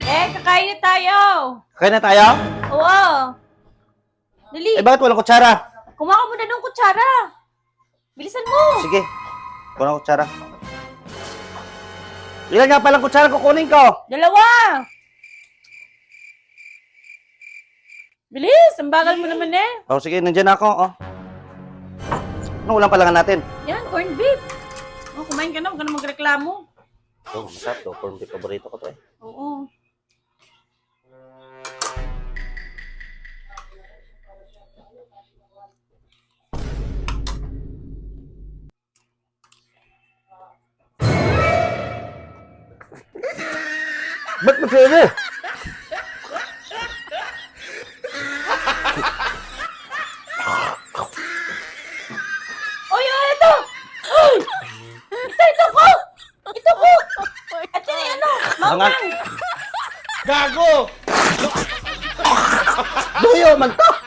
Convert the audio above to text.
Kakain na tayo. Kaya na tayo? Oo. Dali. Eh, bakit walang kutsara? Kumuha ka muna ng kutsara. Bilisan mo. Sige. Walang kutsara. Ilan nga palang kutsara kukunin ko? 2. Bilis. Ang bagal mo naman eh. Oh, sige. Nandiyan ako. Oh. Ano ulang palangan natin? Yan, corned beef. Oh, kumain ka na. Huwag ka na magreklamo. Oh, masarap to. Corned beef. Paborito ko to eh. Oo. Ba't masaya? Oy, ito! Oy! Ito ko! Ito ko! At yan, ano? Mamang! Gago! Luyo man to!